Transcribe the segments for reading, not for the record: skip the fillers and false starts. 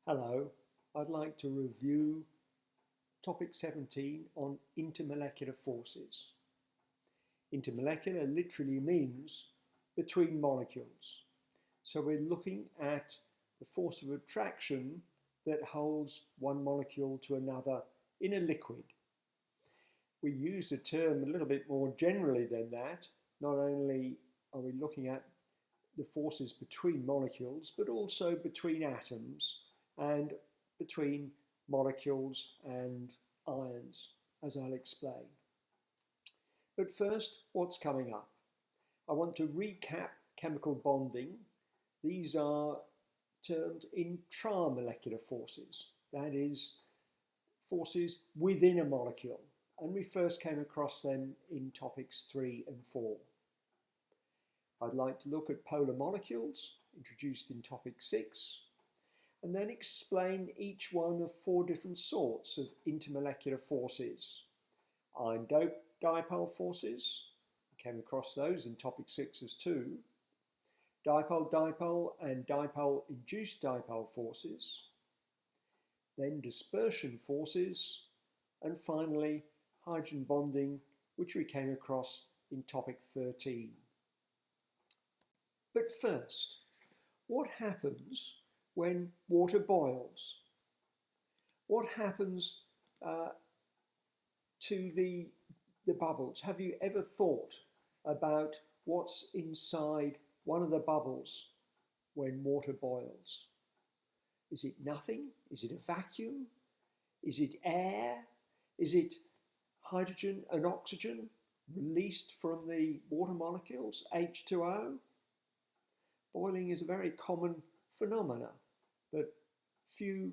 Hello, I'd like to review topic 17 on intermolecular forces. Intermolecular literally means between molecules. So we're looking at the force of attraction that holds one molecule to another in a liquid. We use the term a little bit more generally than that. Not only are we looking at the forces between molecules, but also between atoms and between molecules and ions, as I'll explain. But first, what's coming up? I want to recap chemical bonding. These are termed intramolecular forces, that is, forces within a molecule, and we first came across them in topics 3 and 4. I'd like to look at polar molecules, introduced in topic 6, and then explain each one of 4 different sorts of intermolecular forces. Iron dipole forces, we came across those in topic 6 as 2. Dipole-dipole and dipole-induced dipole forces. Then dispersion forces, and finally hydrogen bonding, which we came across in topic 13. But first, what happens when water boils? What happens to the bubbles? Have you ever thought about what's inside one of the bubbles when water boils? Is it nothing? Is it a vacuum? Is it air? Is it hydrogen and oxygen released from the water molecules, H2O? Boiling is a very common phenomena, but few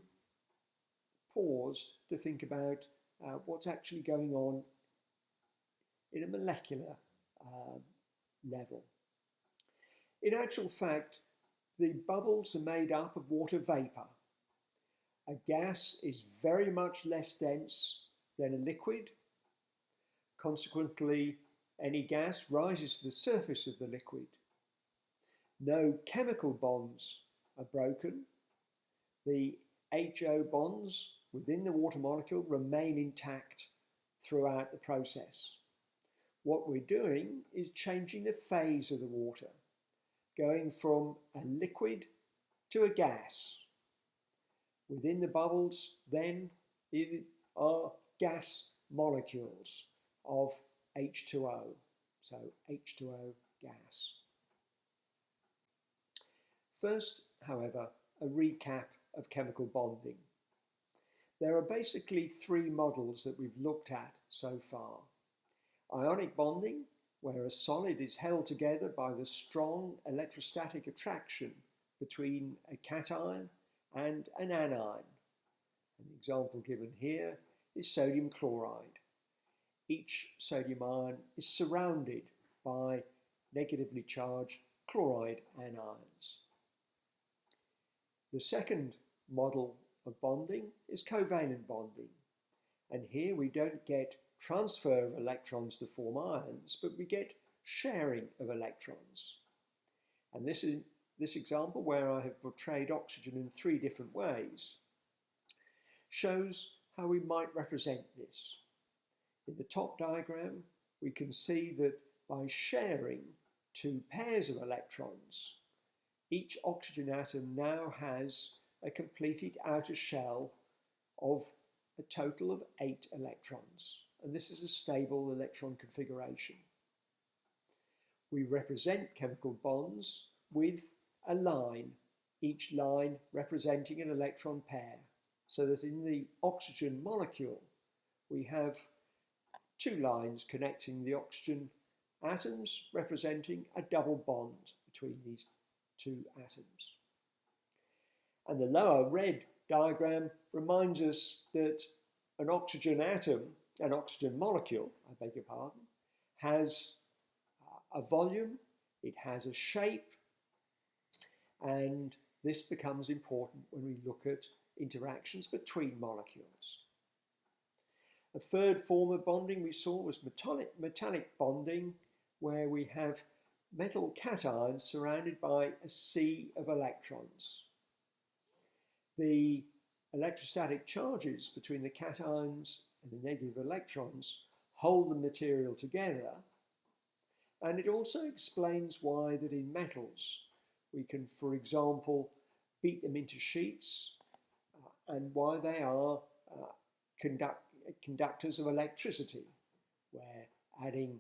pause to think about what's actually going on in a molecular level. In actual fact, the bubbles are made up of water vapor. A gas is very much less dense than a liquid. Consequently, any gas rises to the surface of the liquid. No chemical bonds are broken. The HO bonds within the water molecule remain intact throughout the process. What we're doing is changing the phase of the water, going from a liquid to a gas. Within the bubbles then are gas molecules of H2O, so H2O gas. First, however, a recap of chemical bonding. There are basically 3 models that we've looked at so far. Ionic bonding, where a solid is held together by the strong electrostatic attraction between a cation and an anion. An example given here is sodium chloride. Each sodium ion is surrounded by negatively charged chloride anions. The second model of bonding is covalent bonding. And here we don't get transfer of electrons to form ions, but we get sharing of electrons. And this example, where I have portrayed oxygen in 3 different ways, shows how we might represent this. In the top diagram, we can see that by sharing 2 pairs of electrons, each oxygen atom now has a completed outer shell of a total of 8 electrons. And this is a stable electron configuration. We represent chemical bonds with a line, each line representing an electron pair, so that in the oxygen molecule we have 2 lines connecting the oxygen atoms, representing a double bond between these 2 atoms. And the lower red diagram reminds us that an oxygen atom, an oxygen molecule, I beg your pardon, has a volume, it has a shape, and this becomes important when we look at interactions between molecules. A third form of bonding we saw was metallic bonding, where we have metal cations surrounded by a sea of electrons. the electrostatic charges between the cations and the negative electrons hold the material together, and it also explains why that in metals we can, for example, beat them into sheets and why they are conductors of electricity, where adding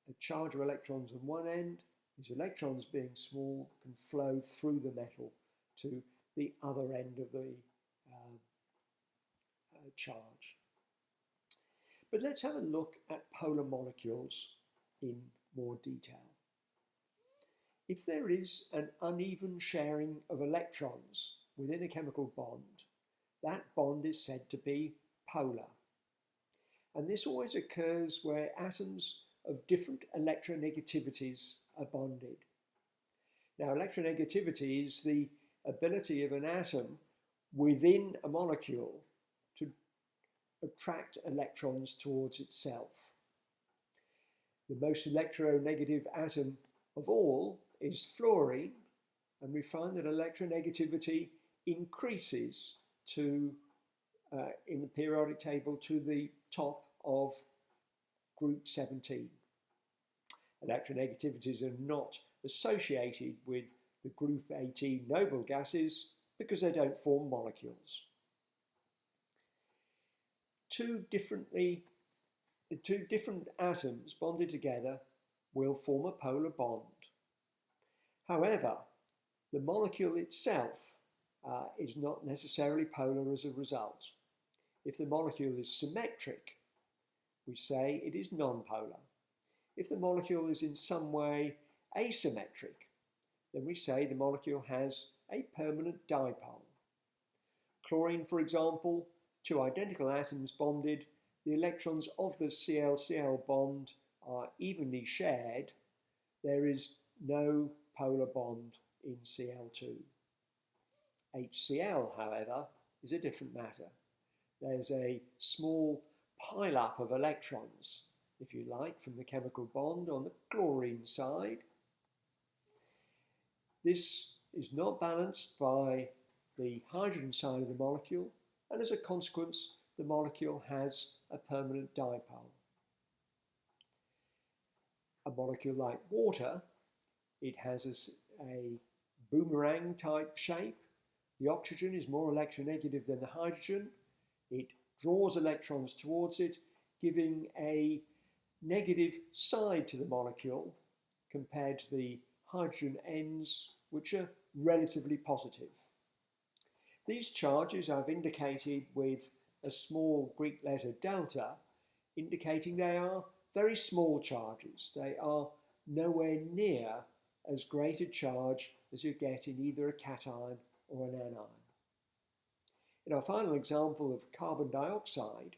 a charge of electrons on one end, these electrons being small can flow through the metal to the other end of the charge. But let's have a look at polar molecules in more detail. If there is an uneven sharing of electrons within a chemical bond, that bond is said to be polar. And this always occurs where atoms of different electronegativities are bonded. Now, electronegativity is the ability of an atom within a molecule to attract electrons towards itself. The most electronegative atom of all is fluorine, and we find that electronegativity increases to, in the periodic table, to the top of group 17. Electronegativities are not associated with the group 18 noble gases because they don't form molecules. Two different atoms bonded together will form a polar bond. However, the molecule itself is not necessarily polar as a result. If the molecule is symmetric, we say it is nonpolar. If the molecule is in some way asymmetric, then we say the molecule has a permanent dipole. Chlorine, for example, two identical atoms bonded, the electrons of the Cl-Cl bond are evenly shared. There is no polar bond in Cl2. HCl, however, is a different matter. There's a small pile-up of electrons, if you like, from the chemical bond on the chlorine side. This is not balanced by the hydrogen side of the molecule, and as a consequence, the molecule has a permanent dipole. A molecule like water, it has a boomerang type shape. The oxygen is more electronegative than the hydrogen. It draws electrons towards it, giving a negative side to the molecule compared to the hydrogen ends, which are relatively positive. These charges I've indicated with a small Greek letter delta, indicating they are very small charges. They are nowhere near as great a charge as you get in either a cation or an anion. In our final example of carbon dioxide,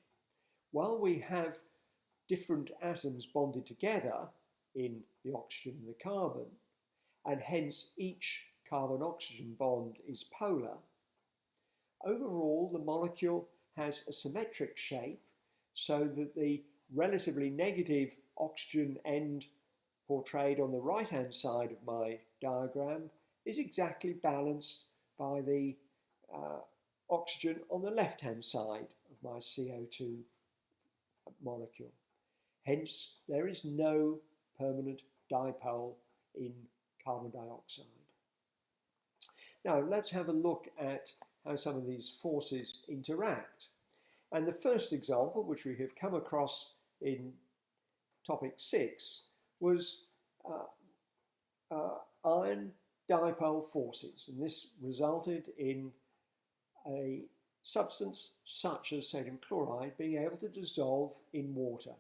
while we have different atoms bonded together in the oxygen and the carbon, and hence each carbon-oxygen bond is polar, overall the molecule has a symmetric shape so that the relatively negative oxygen end portrayed on the right-hand side of my diagram is exactly balanced by the oxygen on the left-hand side of my CO2 molecule. Hence, there is no permanent dipole in carbon dioxide. Now, let's have a look at how some of these forces interact. And the first example, which we have come across in topic 6, was iron dipole forces. And this resulted in a substance such as sodium chloride being able to dissolve in water.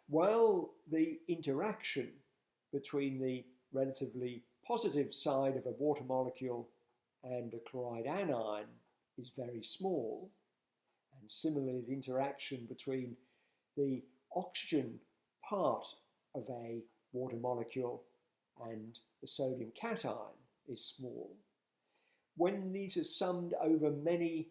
While the interaction between the relatively positive side of a water molecule and a chloride anion is very small, and similarly the interaction between the oxygen part of a water molecule and the sodium cation is small, when these are summed over many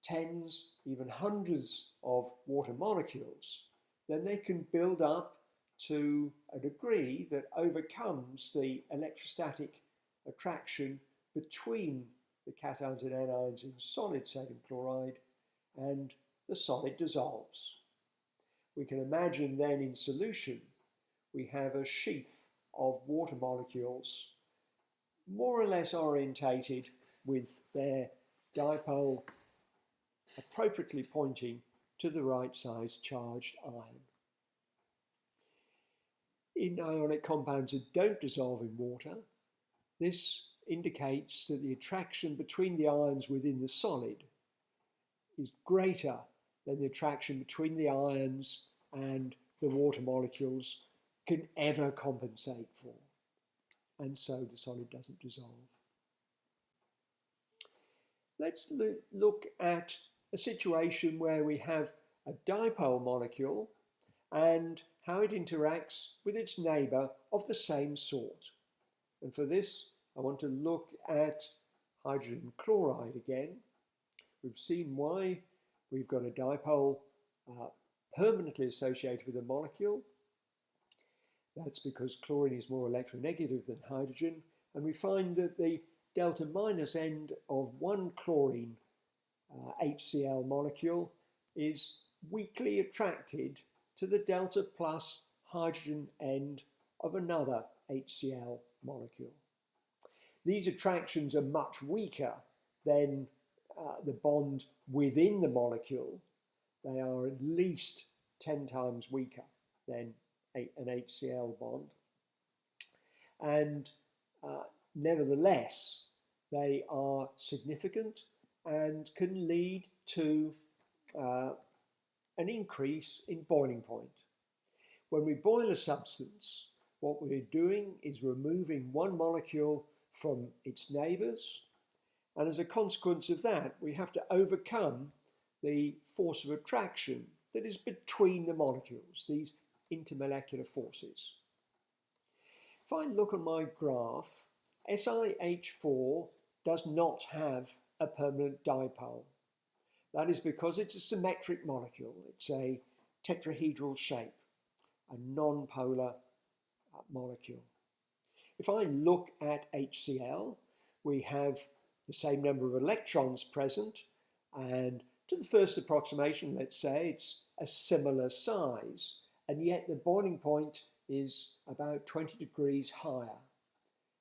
tens, even hundreds of water molecules, then they can build up to a degree that overcomes the electrostatic attraction between the cations and anions in solid sodium chloride, and the solid dissolves. We can imagine then in solution we have a sheath of water molecules more or less orientated with their dipole appropriately pointing to the right size charged ion. In ionic compounds that don't dissolve in water, this indicates that the attraction between the ions within the solid is greater than the attraction between the ions and the water molecules can ever compensate for. And so the solid doesn't dissolve. Let's look at a situation where we have a dipole molecule and how it interacts with its neighbour of the same sort. And for this, I want to look at hydrogen chloride again. We've seen why we've got a dipole permanently associated with a molecule. That's because chlorine is more electronegative than hydrogen, and we find that the delta minus end of one chlorine HCl molecule is weakly attracted to the delta plus hydrogen end of another HCl molecule. These attractions are much weaker than the bond within the molecule. They are at least 10 times weaker than an HCl bond. And nevertheless, they are significant and can lead to an increase in boiling point. When we boil a substance, what we're doing is removing one molecule from its neighbours, and as a consequence of that, we have to overcome the force of attraction that is between the molecules, these intermolecular forces. If I look on my graph, SiH4 does not have a permanent dipole. That is because it's a symmetric molecule. It's a tetrahedral shape, a non-polar molecule. If I look at HCl, we have the same number of electrons present, and to the first approximation, let's say it's a similar size, and yet the boiling point is about 20 degrees higher.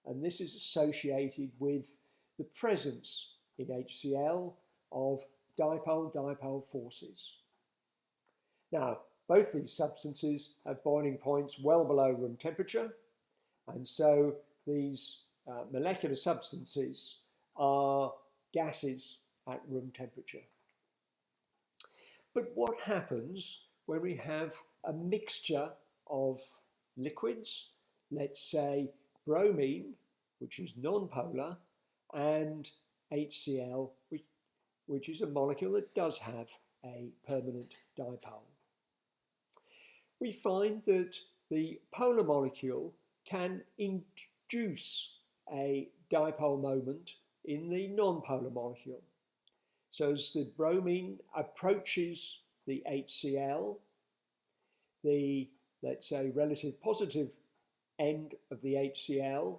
And this is associated with the presence in HCl of dipole-dipole forces. Now, both these substances have boiling points well below room temperature, and so these molecular substances are gases at room temperature. But what happens when we have a mixture of liquids, let's say bromine, which is non-polar, and HCl, which is a molecule that does have a permanent dipole? We find that the polar molecule can induce a dipole moment in the non-polar molecule. So as the bromine approaches the HCl, the, let's say, relative positive end of the HCl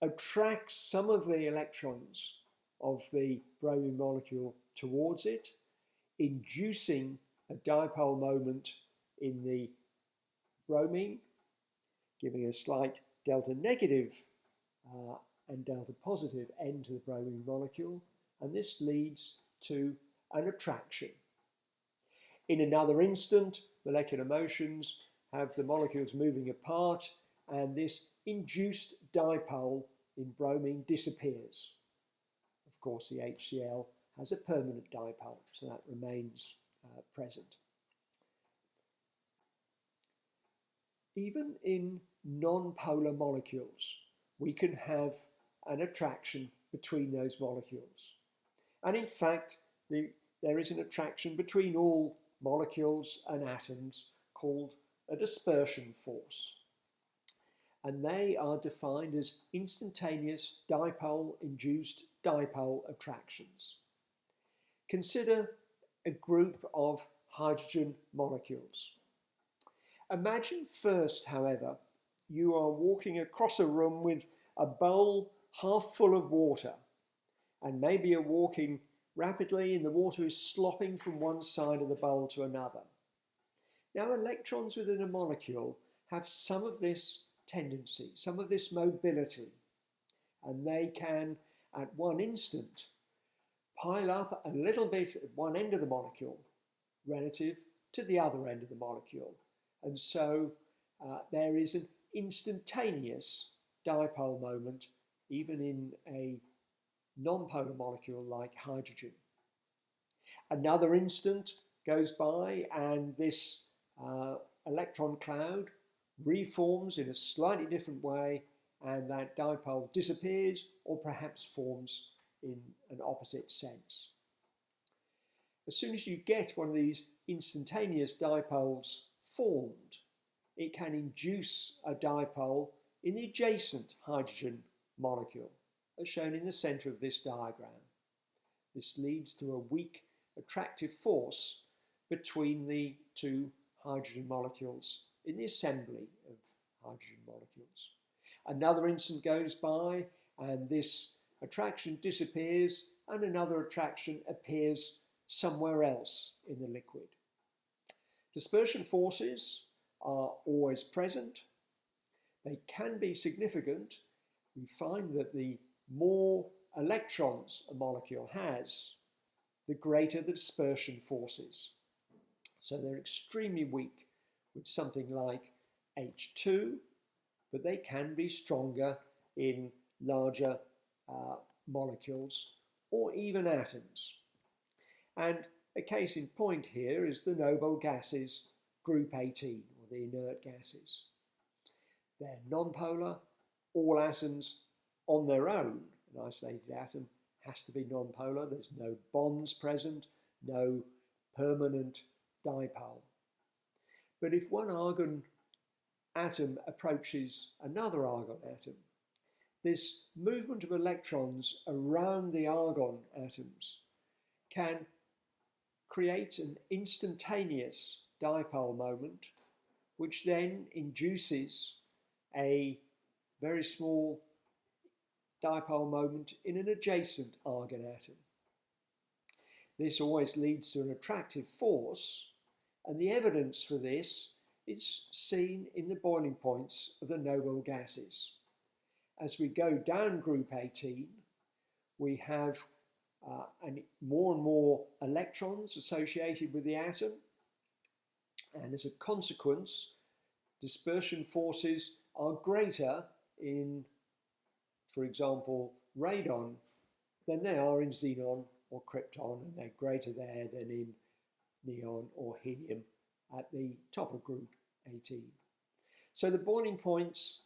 attracts some of the electrons of the bromine molecule towards it, inducing a dipole moment in the bromine, giving a slight delta negative and delta positive end to the bromine molecule, and this leads to an attraction. In another instant, molecular motions have the molecules moving apart, and this induced dipole in bromine disappears. Of course, the HCl has a permanent dipole, so that remains present. Even in non-polar molecules, we can have an attraction between those molecules. And in fact, there is an attraction between all molecules and atoms called a dispersion force. And they are defined as instantaneous dipole-induced dipole attractions. Consider a group of hydrogen molecules. Imagine first, however, you are walking across a room with a bowl half full of water, And maybe you're walking rapidly and the water is slopping from one side of the bowl to another. Now, electrons within a molecule have some of this tendency, some of this mobility, and they can, at one instant, pile up a little bit at one end of the molecule relative to the other end of the molecule. And so there is an instantaneous dipole moment, even in a non-polar molecule like hydrogen. Another instant goes by and this electron cloud reforms in a slightly different way, and that dipole disappears or perhaps forms in an opposite sense. As soon as you get one of these instantaneous dipoles formed, it can induce a dipole in the adjacent hydrogen molecule, as shown in the center of this diagram. This leads to a weak attractive force between the two hydrogen molecules in the assembly of hydrogen molecules. Another instant goes by and this attraction disappears and another attraction appears somewhere else in the liquid. Dispersion forces are always present. They can be significant. We find that the more electrons a molecule has, the greater the dispersion forces. So they're extremely weak with something like H2, but they can be stronger in larger molecules or even atoms. And a case in point here is the noble gases group 18, or the inert gases. They're nonpolar. All atoms on their own, an isolated atom has to be nonpolar. There's no bonds present, no permanent dipole. But if one argon atom approaches another argon atom, this movement of electrons around the argon atoms can create an instantaneous dipole moment, which then induces a very small dipole moment in an adjacent argon atom. This always leads to an attractive force, and the evidence for this is seen in the boiling points of the noble gases. As we go down group 18, we have more and more electrons associated with the atom, and as a consequence, dispersion forces are greater in, for example, radon than they are in xenon or krypton, and they're greater there than in neon or helium at the top of group 18. So the boiling points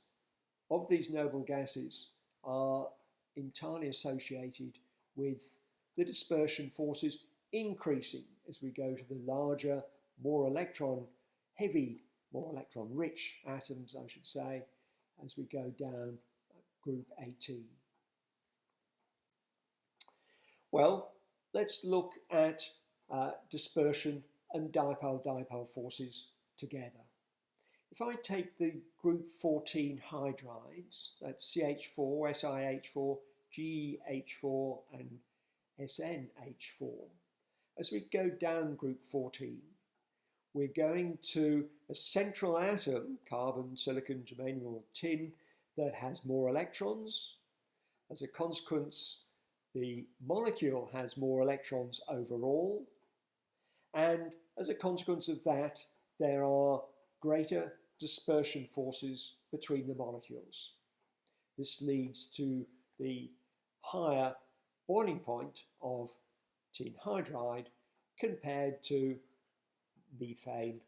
of these noble gases are entirely associated with the dispersion forces increasing as we go to the larger, more electron heavy, more electron rich atoms, I should say, as we go down group 18. Well, let's look at dispersion and dipole-dipole forces together. If I take the group 14 hydrides, that's CH4, SiH4, GeH4 and SnH4, as we go down group 14, we're going to a central atom, carbon, silicon, germanium or tin, that has more electrons. As a consequence, the molecule has more electrons overall. And as a consequence of that, there are greater dispersion forces between the molecules. This leads to the higher boiling point of tin hydride compared to methane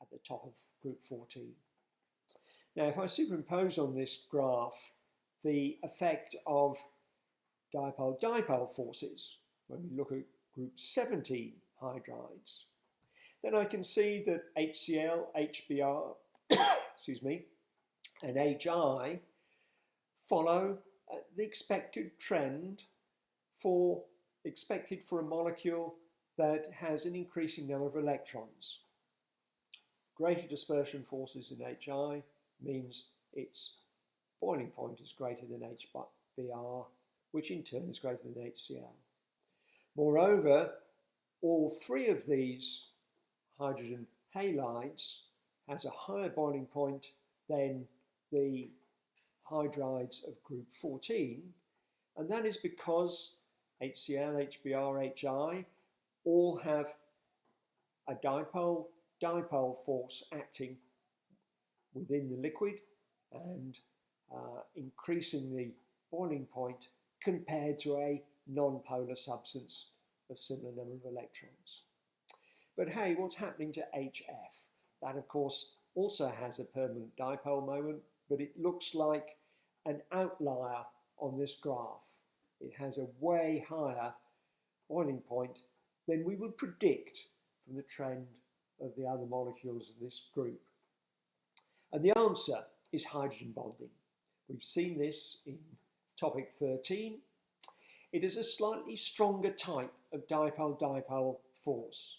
at the top of group 14. Now, if I superimpose on this graph the effect of dipole-dipole forces when we look at group 17 hydrides, then I can see that HCl, HBr, excuse me, and HI follow the expected trend expected for a molecule that has an increasing number of electrons. Greater dispersion forces in HI means its boiling point is greater than HBr, which in turn is greater than HCl. Moreover, all three of these hydrogen halides has a higher boiling point than the hydrides of group 14, and that is because HCl, HBr, HI all have a dipole force acting within the liquid and increasing the boiling point compared to a non-polar substance of similar number of electrons. But hey, what's happening to HF? That, of course, also has a permanent dipole moment, but it looks like an outlier on this graph. It has a way higher boiling point than we would predict from the trend of the other molecules of this group. And the answer is hydrogen bonding. We've seen this in topic 13. It is a slightly stronger type of dipole-dipole force,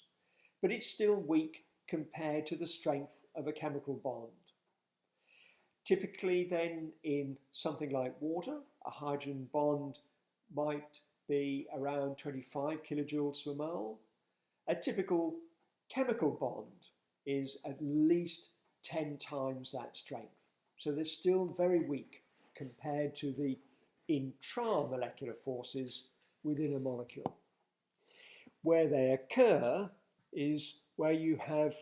but it's still weak compared to the strength of a chemical bond. Typically then in something like water, a hydrogen bond might be around 25 kilojoules per mole. A typical chemical bond is at least 10 times that strength. So they're still very weak compared to the intramolecular forces within a molecule. Where they occur is where you have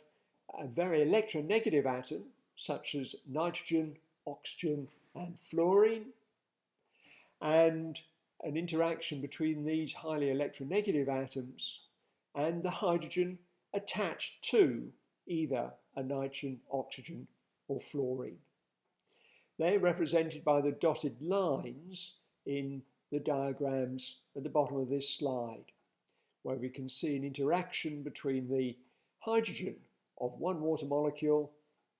a very electronegative atom, such as nitrogen, oxygen, and fluorine, and an interaction between these highly electronegative atoms and the hydrogen attached to either a nitrogen, oxygen, or fluorine. They're represented by the dotted lines in the diagrams at the bottom of this slide, where we can see an interaction between the hydrogen of one water molecule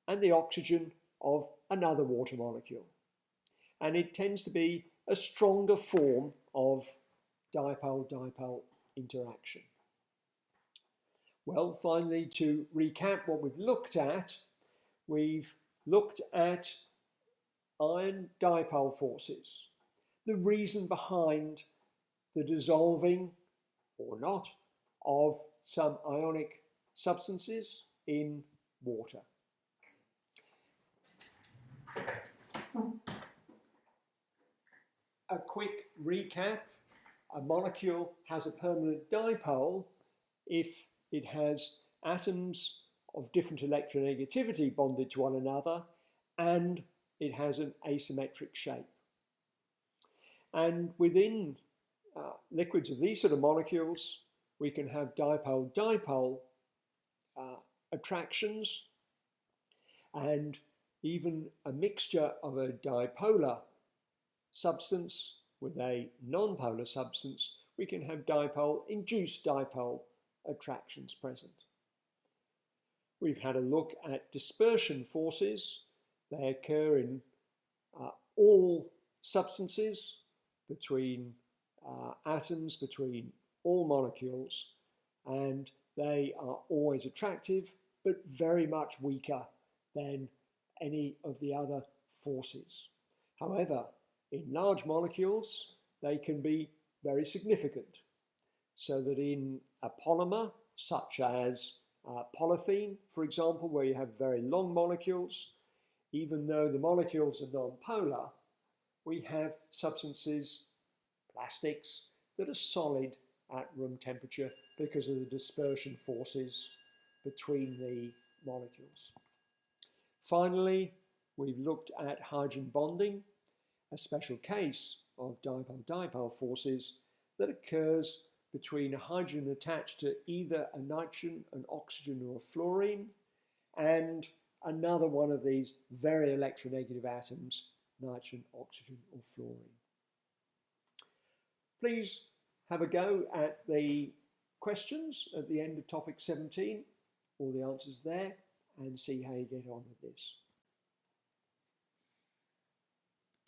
and the oxygen of another water molecule. And it tends to be a stronger form of dipole-dipole interaction. Well, finally, to recap what we've looked at iron dipole forces, the reason behind the dissolving or not of some ionic substances in water. A quick recap: a molecule has a permanent dipole if it has atoms of different electronegativity bonded to one another and it has an asymmetric shape. And within liquids of these sort of molecules, we can have dipole-dipole attractions, and even a mixture of a dipolar substance with a non-polar substance, we can have dipole-induced dipole attractions present. We've had a look at dispersion forces. They occur in all substances, between atoms, between all molecules, and they are always attractive, but very much weaker than any of the other forces. However, in large molecules, they can be very significant, so that in a polymer, such as polythene, for example, where you have very long molecules, even though the molecules are non-polar, we have substances, plastics, that are solid at room temperature because of the dispersion forces between the molecules. Finally, we've looked at hydrogen bonding, a special case of dipole-dipole forces that occurs between a hydrogen attached to either a nitrogen, an oxygen, or a fluorine, and another one of these very electronegative atoms, nitrogen, oxygen, or fluorine. Please have a go at the questions at the end of topic 17, all the answers there, and see how you get on with this.